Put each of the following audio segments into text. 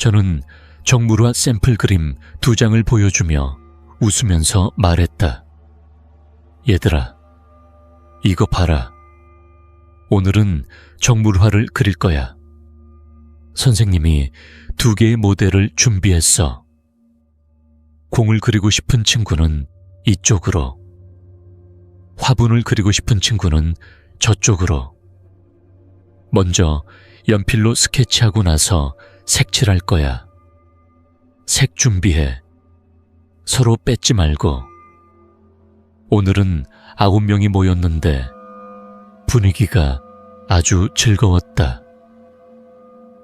저는 정물화 샘플 그림 2장을 보여주며 웃으면서 말했다. 얘들아, 이거 봐라. 오늘은 정물화를 그릴 거야. 선생님이 2개의 모델을 준비했어. 공을 그리고 싶은 친구는 이쪽으로, 화분을 그리고 싶은 친구는 저쪽으로. 먼저 연필로 스케치하고 나서 색칠할 거야. 색 준비해. 서로 뺏지 말고. 오늘은 9명이 모였는데 분위기가 아주 즐거웠다.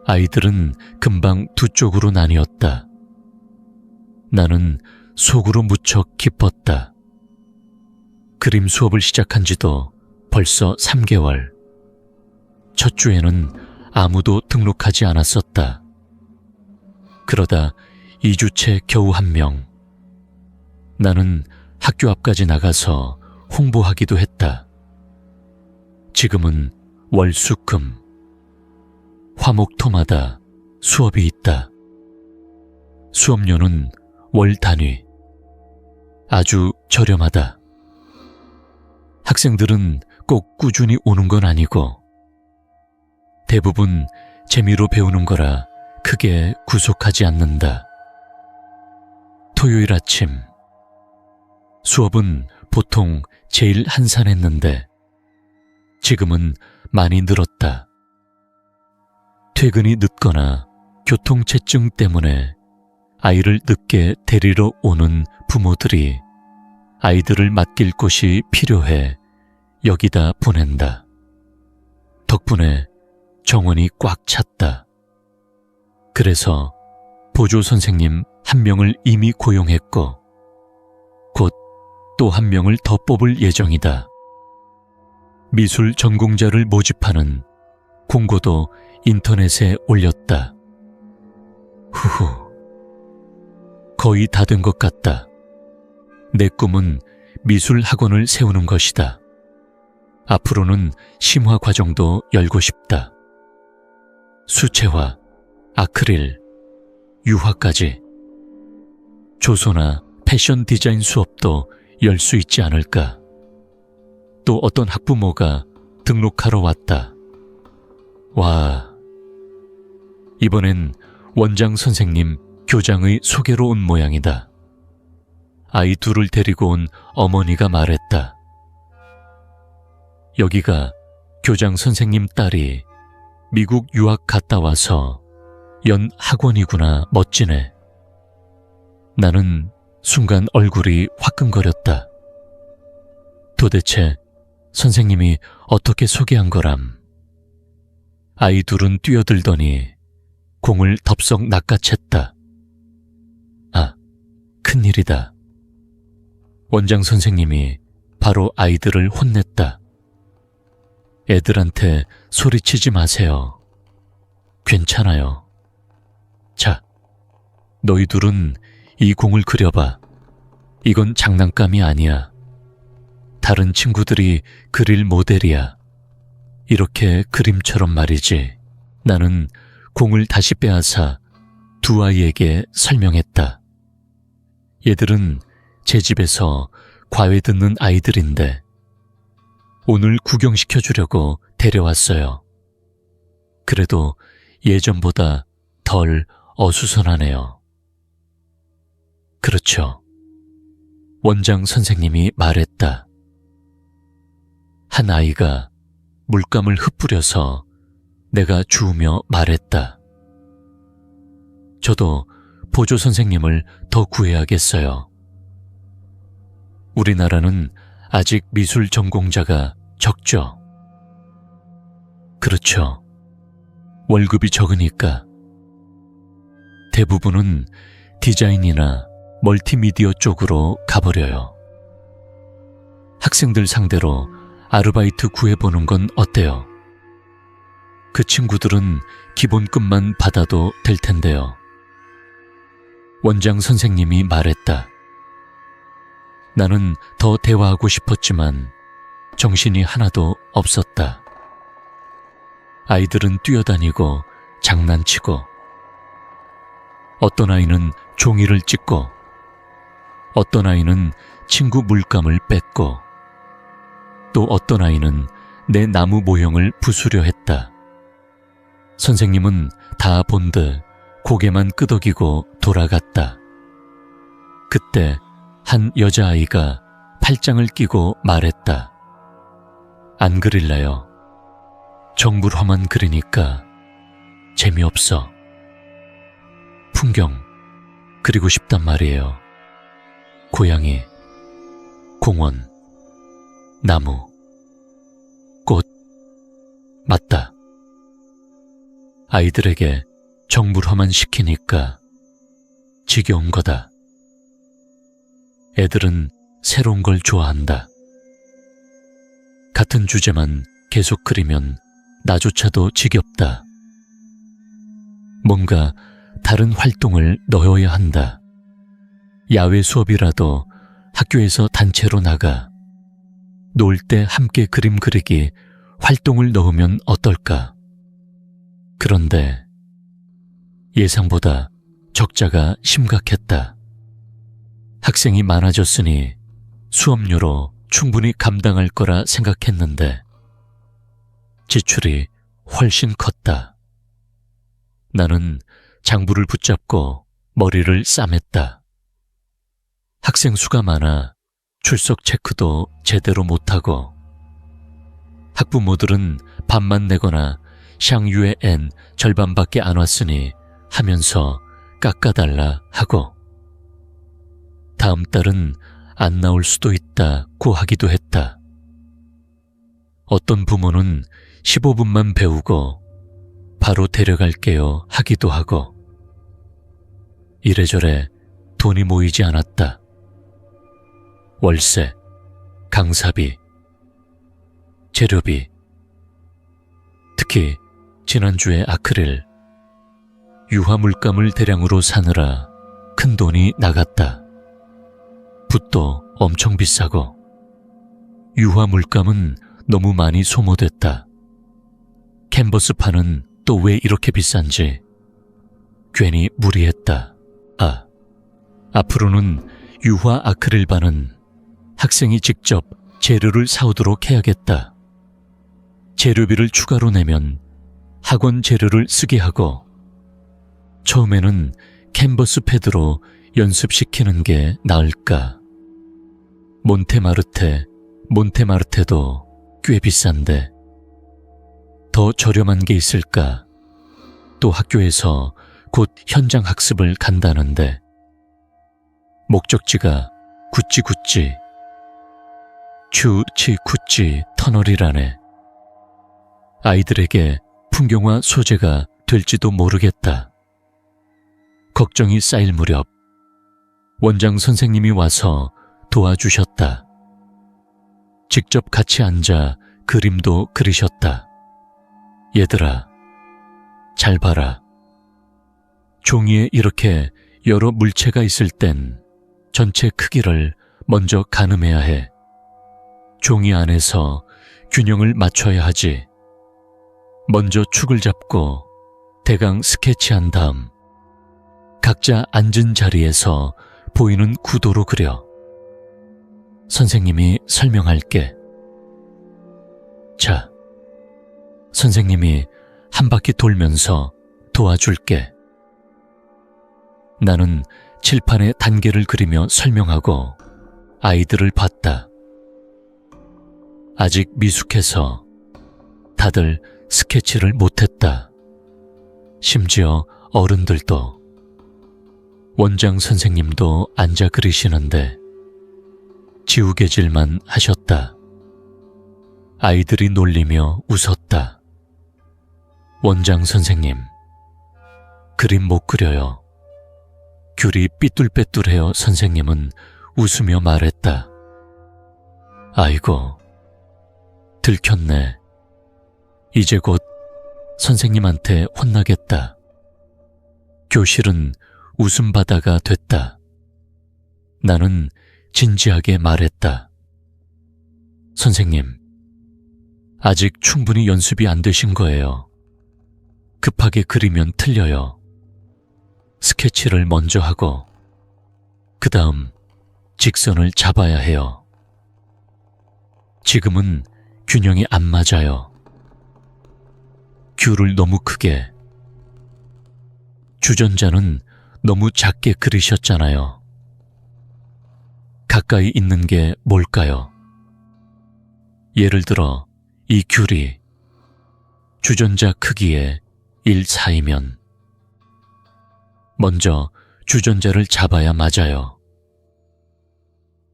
아이들은 금방 2쪽으로 나뉘었다. 나는 속으로 무척 기뻤다. 그림 수업을 시작한 지도 벌써 3개월. 첫 주에는 아무도 등록하지 않았었다. 그러다 2주째 겨우 1명. 나는 학교 앞까지 나가서 홍보하기도 했다. 지금은 월수금. 화목토마다 수업이 있다. 수업료는 월 단위. 아주 저렴하다. 학생들은 꼭 꾸준히 오는 건 아니고 대부분 재미로 배우는 거라 크게 구속하지 않는다. 토요일 아침. 수업은 보통 제일 한산했는데 지금은 많이 늘었다. 퇴근이 늦거나 교통체증 때문에 아이를 늦게 데리러 오는 부모들이 아이들을 맡길 곳이 필요해 여기다 보낸다. 덕분에 정원이 꽉 찼다. 그래서 보조 선생님 1명을 이미 고용했고 곧 또 1명을 더 뽑을 예정이다. 미술 전공자를 모집하는 공고도 인터넷에 올렸다. 후후. 거의 다 된 것 같다. 내 꿈은 미술 학원을 세우는 것이다. 앞으로는 심화 과정도 열고 싶다. 수채화, 아크릴, 유화까지. 조소나 패션 디자인 수업도 열 수 있지 않을까. 또 어떤 학부모가 등록하러 왔다. 와, 이번엔 원장 선생님 교장의 소개로 온 모양이다. 아이 둘을 데리고 온 어머니가 말했다. 여기가 교장 선생님 딸이 미국 유학 갔다 와서 연 학원이구나. 멋지네. 나는 순간 얼굴이 화끈거렸다. 도대체 선생님이 어떻게 소개한 거람. 아이 둘은 뛰어들더니 공을 덥석 낚아챘다. 아, 큰일이다. 원장 선생님이 바로 아이들을 혼냈다. 애들한테 소리치지 마세요. 괜찮아요. 자, 너희 둘은 이 공을 그려봐. 이건 장난감이 아니야. 다른 친구들이 그릴 모델이야. 이렇게 그림처럼 말이지. 나는 공을 다시 빼앗아 2 아이에게 설명했다. 얘들은 제 집에서 과외 듣는 아이들인데 오늘 구경시켜주려고 데려왔어요. 그래도 예전보다 덜 어수선하네요. 그렇죠. 원장 선생님이 말했다. 한 아이가 물감을 흩뿌려서 내가 주우며 말했다. 저도 보조 선생님을 더 구해야겠어요. 우리나라는 아직 미술 전공자가 적죠. 그렇죠. 월급이 적으니까. 대부분은 디자인이나 멀티미디어 쪽으로 가버려요. 학생들 상대로 아르바이트 구해보는 건 어때요? 그 친구들은 기본급만 받아도 될 텐데요. 원장 선생님이 말했다. 나는 더 대화하고 싶었지만 정신이 하나도 없었다. 아이들은 뛰어다니고 장난치고 어떤 아이는 종이를 찍고, 어떤 아이는 친구 물감을 뺐고, 또 어떤 아이는 내 나무 모형을 부수려 했다. 선생님은 다 본 듯 고개만 끄덕이고 돌아갔다. 그때 한 여자아이가 팔짱을 끼고 말했다. 안 그릴래요. 정물화만 그리니까 재미없어. 풍경 그리고 싶단 말이에요. 고양이, 공원, 나무, 꽃. 맞다. 아이들에게 정물화만 시키니까 지겨운 거다. 애들은 새로운 걸 좋아한다. 같은 주제만 계속 그리면 나조차도 지겹다. 뭔가 다른 활동을 넣어야 한다. 야외 수업이라도 학교에서 단체로 나가 놀 때 함께 그림 그리기 활동을 넣으면 어떨까? 그런데 예상보다 적자가 심각했다. 학생이 많아졌으니 수업료로 충분히 감당할 거라 생각했는데 지출이 훨씬 컸다. 나는 장부를 붙잡고 머리를 싸맸다. 학생 수가 많아 출석 체크도 제대로 못하고 학부모들은 반만 내거나 샹유의 엔 절반밖에 안 왔으니 하면서 깎아달라 하고 다음 달은 안 나올 수도 있다고 하기도 했다. 어떤 부모는 15분만 배우고 바로 데려갈게요 하기도 하고 이래저래 돈이 모이지 않았다. 월세, 강사비, 재료비, 특히 지난주에 아크릴, 유화 물감을 대량으로 사느라 큰 돈이 나갔다. 붓도 엄청 비싸고 유화 물감은 너무 많이 소모됐다. 캔버스판은 또 왜 이렇게 비싼지 괜히 무리했다. 앞으로는 유화 아크릴반은 학생이 직접 재료를 사오도록 해야겠다. 재료비를 추가로 내면 학원 재료를 쓰게 하고 처음에는 캔버스 패드로 연습시키는 게 나을까? 몬테마르테도 꽤 비싼데 더 저렴한 게 있을까? 또 학교에서 곧 현장 학습을 간다는데 목적지가 구찌 추치쿠찌 터널이라네. 아이들에게 풍경화 소재가 될지도 모르겠다. 걱정이 쌓일 무렵 원장 선생님이 와서 도와주셨다. 직접 같이 앉아 그림도 그리셨다. 얘들아, 잘 봐라. 종이에 이렇게 여러 물체가 있을 땐 전체 크기를 먼저 가늠해야 해. 종이 안에서 균형을 맞춰야 하지. 먼저 축을 잡고 대강 스케치한 다음 각자 앉은 자리에서 보이는 구도로 그려. 선생님이 설명할게. 자, 선생님이 한 바퀴 돌면서 도와줄게. 나는 칠판에 단계를 그리며 설명하고 아이들을 봤다. 아직 미숙해서 다들 스케치를 못했다. 심지어 어른들도. 원장 선생님도 앉아 그리시는데 지우개질만 하셨다. 아이들이 놀리며 웃었다. 원장 선생님, 그림 못 그려요. 귤이 삐뚤빼뚤해요. 선생님은 웃으며 말했다. 아이고, 들켰네. 이제 곧 선생님한테 혼나겠다. 교실은 웃음바다가 됐다. 나는 진지하게 말했다. 선생님, 아직 충분히 연습이 안 되신 거예요. 급하게 그리면 틀려요. 스케치를 먼저 하고 그 다음 직선을 잡아야 해요. 지금은 균형이 안 맞아요. 귤을 너무 크게, 주전자는 너무 작게 그리셨잖아요. 가까이 있는 게 뭘까요? 예를 들어 이 귤이 주전자 크기의 1/4이면 먼저 주전자를 잡아야 맞아요.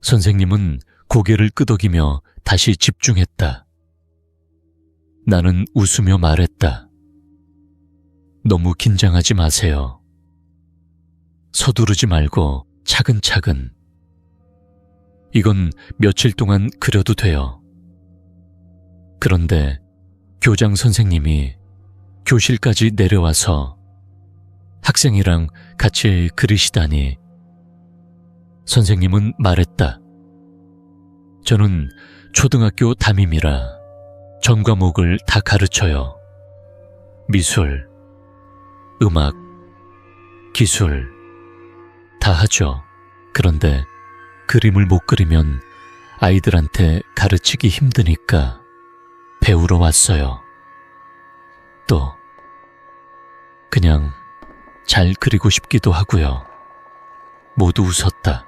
선생님은 고개를 끄덕이며 다시 집중했다. 나는 웃으며 말했다. 너무 긴장하지 마세요. 서두르지 말고 차근차근. 이건 며칠 동안 그려도 돼요. 그런데 교장 선생님이 교실까지 내려와서 학생이랑 같이 그리시다니. 선생님은 말했다. 저는 초등학교 담임이라 전 과목을 다 가르쳐요. 미술, 음악, 기술 다 하죠. 그런데 그림을 못 그리면 아이들한테 가르치기 힘드니까 배우러 왔어요. 또 그냥 잘 그리고 싶기도 하고요. 모두 웃었다.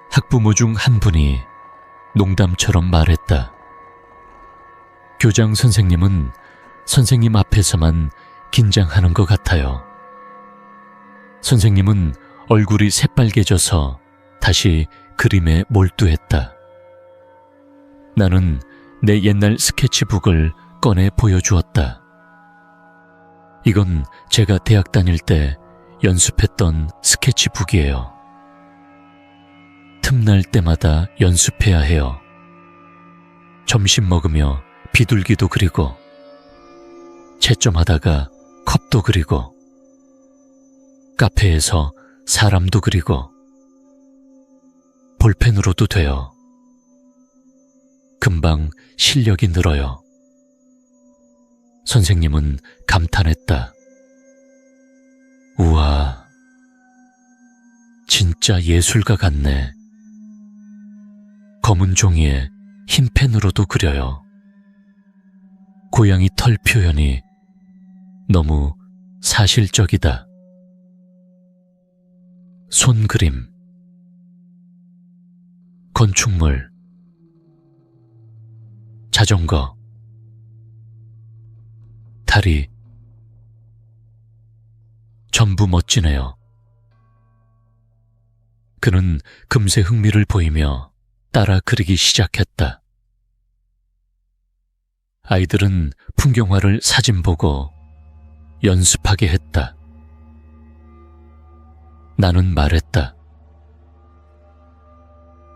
학부모 중 한 분이 농담처럼 말했다. 교장 선생님은 선생님 앞에서만 긴장하는 것 같아요. 선생님은 얼굴이 새빨개져서 다시 그림에 몰두했다. 나는 내 옛날 스케치북을 꺼내 보여주었다. 이건 제가 대학 다닐 때 연습했던 스케치북이에요. 틈날 때마다 연습해야 해요. 점심 먹으며 비둘기도 그리고, 채점하다가 컵도 그리고, 카페에서 사람도 그리고, 볼펜으로도 돼요. 금방 실력이 늘어요. 선생님은 감탄했다. 우와, 진짜 예술가 같네. 검은 종이에 흰 펜으로도 그려요. 고양이 털 표현이 너무 사실적이다. 손그림, 건축물, 자전거, 다리, 전부 멋지네요. 그는 금세 흥미를 보이며 따라 그리기 시작했다. 아이들은 풍경화를 사진 보고 연습하게 했다. 나는 말했다.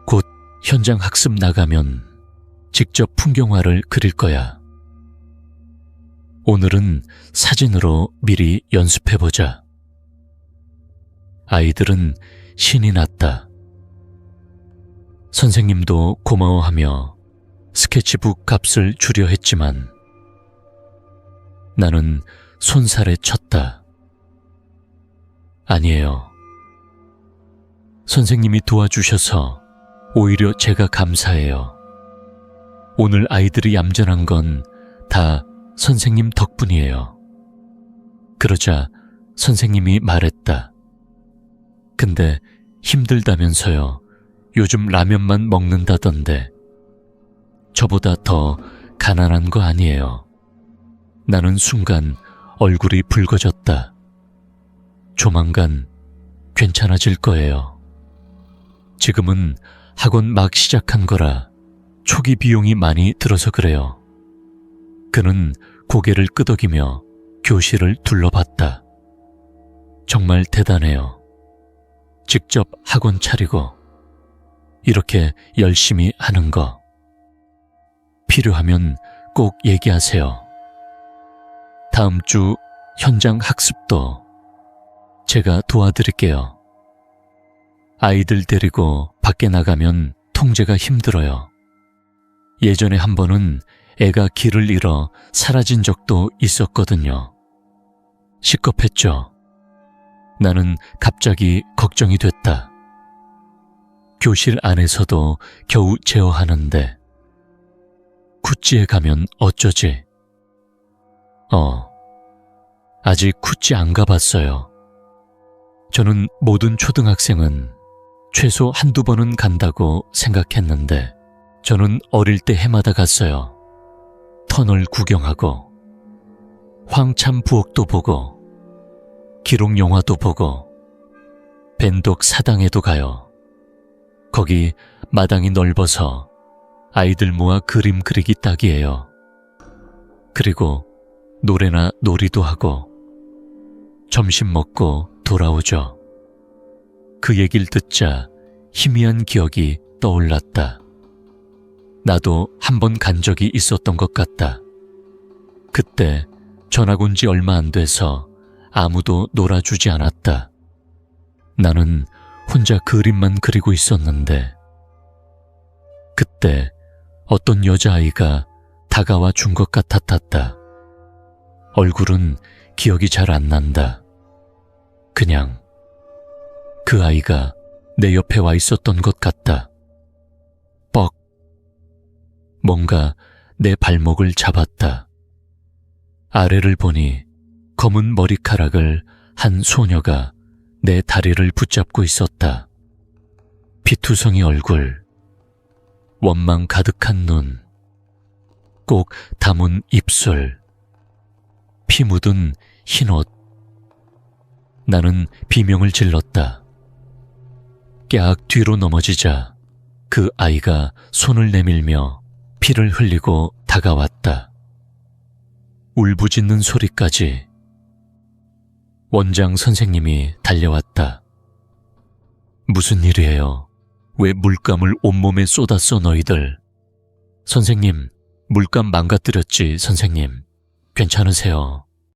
곧 현장 학습 나가면 직접 풍경화를 그릴 거야. 오늘은 사진으로 미리 연습해보자. 아이들은 신이 났다. 선생님도 고마워하며 스케치북 값을 주려 했지만 나는 손살에 쳤다. 아니에요. 선생님이 도와주셔서 오히려 제가 감사해요. 오늘 아이들이 얌전한 건 다 선생님 덕분이에요. 그러자 선생님이 말했다. 근데 힘들다면서요. 요즘 라면만 먹는다던데. 저보다 더 가난한 거 아니에요. 나는 순간 얼굴이 붉어졌다. 조만간 괜찮아질 거예요. 지금은 학원 막 시작한 거라 초기 비용이 많이 들어서 그래요. 그는 고개를 끄덕이며 교실을 둘러봤다. 정말 대단해요. 직접 학원 차리고 이렇게 열심히 하는 거. 필요하면 꼭 얘기하세요. 다음 주 현장 학습도 제가 도와드릴게요. 아이들 데리고 밖에 나가면 통제가 힘들어요. 예전에 한 번은 애가 길을 잃어 사라진 적도 있었거든요. 시겁했죠. 나는 갑자기 걱정이 됐다. 교실 안에서도 겨우 제어하는데 구찌에 가면 어쩌지? 아직 구찌 안 가봤어요. 저는 모든 초등학생은 최소 한두 번은 간다고 생각했는데 저는 어릴 때 해마다 갔어요. 터널 구경하고 황참 부엌도 보고 기록 영화도 보고 밴독 사당에도 가요. 거기 마당이 넓어서 아이들 모아 그림 그리기 딱이에요. 그리고 노래나 놀이도 하고 점심 먹고 돌아오죠. 그 얘기를 듣자 희미한 기억이 떠올랐다. 나도 한 번 간 적이 있었던 것 같다. 그때 전학 온 지 얼마 안 돼서 아무도 놀아주지 않았다. 나는 혼자 그림만 그리고 있었는데 그때 어떤 여자아이가 다가와 준 것 같았다. 얼굴은 기억이 잘 안 난다. 그냥 그 아이가 내 옆에 와 있었던 것 같다. 뻑! 뭔가 내 발목을 잡았다. 아래를 보니 검은 머리카락을 한 소녀가 내 다리를 붙잡고 있었다. 피투성이 얼굴, 원망 가득한 눈, 꼭 담은 입술, 피 묻은 흰옷. 나는 비명을 질렀다. 깍 뒤로 넘어지자 그 아이가 손을 내밀며 피를 흘리고 다가왔다. 울부짖는 소리까지. 원장 선생님이 달려왔다. 무슨 일이에요? 왜 물감을 온몸에 쏟았어 너희들? 선생님, 물감 망가뜨렸지 선생님. 괜찮으세요?